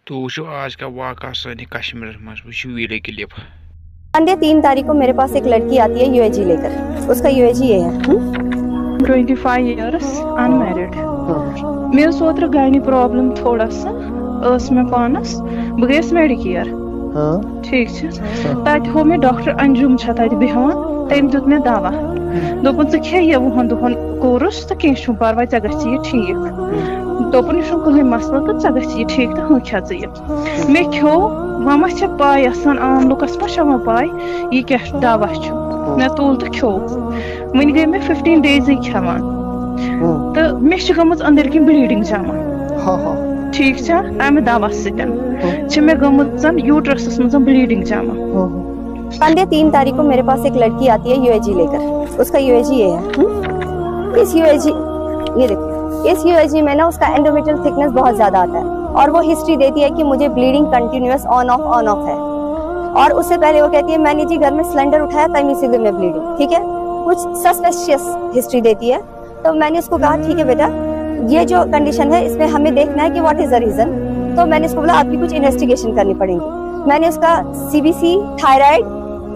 तो वो आज का वाक़ा सानी कश्मीर में वो वीडियो क्लिप। मंडे 3 तारीख को मेरे पास एक लड़की आती है यूएजी लेकर। उसका यूएजी ये है 25 years unmarried. मे ओत्र गायनी प्रॉब्लम थोड़ा सा मे पानस बह गई मेडिकेयर ठीक तत हो मे डॉक्टर अंजुम तत बेहान तम दुत मे दवा दोपन चे खे ये 10 दोहन कोर्स तो कह परवाह ऐ गि ठीक दोपन यह कहें मसल तो ऐ गि ठीक तो खे मे खो वह मे पाई आम लुकस मा पाई यह क्या दवा मे तुल तो खो वन गई मे 15 days खेवान तो मे गम अंदर की ब्लीडिंग जमा ठीक अमे दवा मे गम यूट्रस मज ब्लीडिंग जमा। मंडे 3 तारीख को मेरे पास एक लड़की आती है यूएजी लेकर। उसका यूएजी ये है इस यूएजी ये देखो इस यूएजी में ना उसका एंडोमेट्रियल थिकनेस बहुत ज्यादा आता है और वो हिस्ट्री देती है कि मुझे ब्लीडिंग कंटिन्यूअस ऑन ऑफ है। और उससे पहले वो कहती है मैंने जी घर में सिलेंडर उठाया तब इसीलिए मैं ब्लीडिंग ठीक है कुछ सस्पेशियस हिस्ट्री देती है। तो मैंने उसको कहा ठीक है बेटा ये जो कंडीशन है इसमें हमें देखना है कि व्हाट इज द रीजन। तो मैंने उसको बोला आपकी कुछ इन्वेस्टिगेशन करनी पड़ेगी। मैंने उसका सीबीसी थायराइड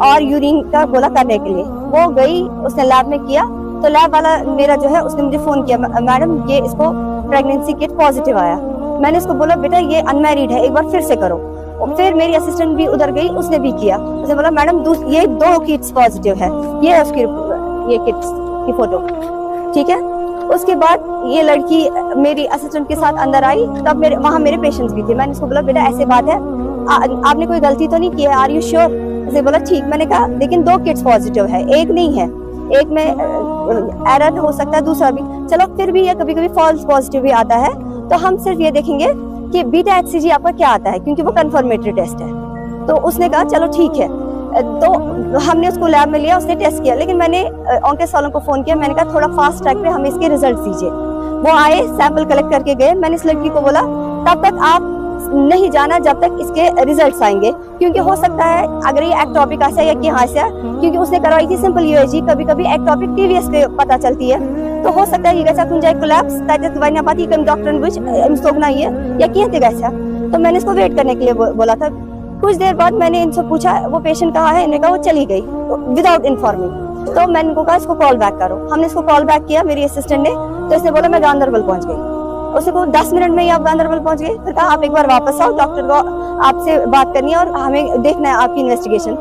और यूरिन का बोला करने के लिए वो गई उसने लैब में किया। तो लैब वाला मेरा जो है उसने मुझे फोन किया मैडम ये इसको प्रेगनेंसी किट पॉजिटिव आया। मैंने उसको बोला बेटा ये अनमैरिड है एक बार फिर से करो। और फिर मेरी असिस्टेंट भी उधर गई उसने भी किया। उसने बोला मैडम ये 2 किट्स पॉजिटिव है ये है उसकी ये किट्स की फोटो ठीक है। उसके बाद ये लड़की मेरी असिस्टेंट के साथ अंदर आई तब वहाँ मेरे पेशेंट्स भी थे। मैंने उसको बोला बेटा ऐसे बात है आपने कोई गलती तो नहीं की है आर यू श्योर। उसे बोला ठीक। मैंने कहा लेकिन 2 किट्स पॉजिटिव है एक नहीं है एक में एरर हो सकता है दूसरा भी चलो फिर भी ये कभी कभी फॉल्स पॉजिटिव भी आता है। तो हम सिर्फ ये देखेंगे कि बीटा HCG आपका क्या आता है क्योंकि वो कंफर्मेटरी टेस्ट है। तो उसने कहा चलो ठीक है। तो हमने उसको लैब में लिया उसने टेस्ट किया लेकिन मैंने ऑन्केस वालों को फोन किया। मैंने कहा थोड़ा फास्ट ट्रैक पे हमें इसके रिजल्ट दीजिए। वो आए सैंपल कलेक्ट करके गए। मैंने इस लड़की को बोला तब तक आप नहीं जाना जब तक इसके रिजल्ट्स आएंगे क्योंकि हो सकता है अगर ये एक्टोपिक ऐसा या कि हाँ से क्योंकि उसने करवाई थी सिंपल यूएजी कभी कभी एक्टोपिक टीवीएस पे पता चलती है। तो हो सकता है ये कैसा कुंजाई कोलैप्स ताकि वरना पाती कम डॉक्टर बुझ इमसोगना ये या किए थे कैसा। तो मैंने इसको वेट करने के लिए बोला था। कुछ देर बाद मैंने इनसे पूछा वो पेशेंट कहाँ है। इन्होंने कहा वो चली गई विदाउट इन्फॉर्मिंग। तो मैंने इनको कहा इसको कॉल बैक करो। हमने इसको कॉल बैक किया मेरी असिस्टेंट ने। तो इसने बोला मैं गांधरबल पहुंच गई। उसने को 10 मिनट में ही आप गांधरबल पहुंच गए। फिर कहा आप एक बार वापस आओ डॉक्टर को आपसे बात करनी है और हमें देखना है आपकी इन्वेस्टिगेशन।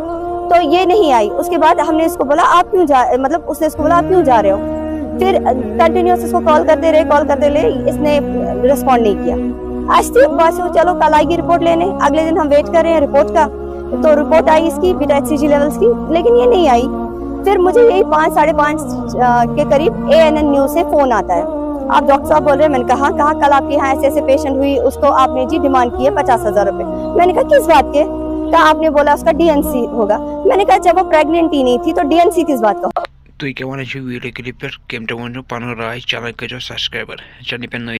तो ये नहीं आई। उसके बाद हमने इसको बोला आप क्यों मतलब उसने इसको बोला आप क्यों जा रहे हो। फिर कंटिन्यूस इसको कॉल करते रहे इसने रिस्पॉन्ड नहीं किया। आज तक बस चलो कल आएगी रिपोर्ट लेने। अगले दिन हम वेट कर रहे हैं रिपोर्ट का। तो रिपोर्ट आई इसकी बीटा HCG लेवल्स की लेकिन ये नहीं आई। फिर मुझे यही 5-5:30 के करीब ANN न्यूज से फोन आता है आप डॉक्टर साहब बोल रहे हैं। मैंने कहा कल आपके यहाँ ऐसे पेशेंट हुई उसको आपने जी डिमांड की है 50,000 रुपए। मैंने कहा किस बात के। कहा आपने बोला उसका DNC होगा। मैंने कहा जब वो प्रेग्नेंट ही नहीं थी तो DNC किस बात का। तो क्या वीडियो क्लिप पे कम पन राय चैनल करो सब्सक्राइबर चैनल पे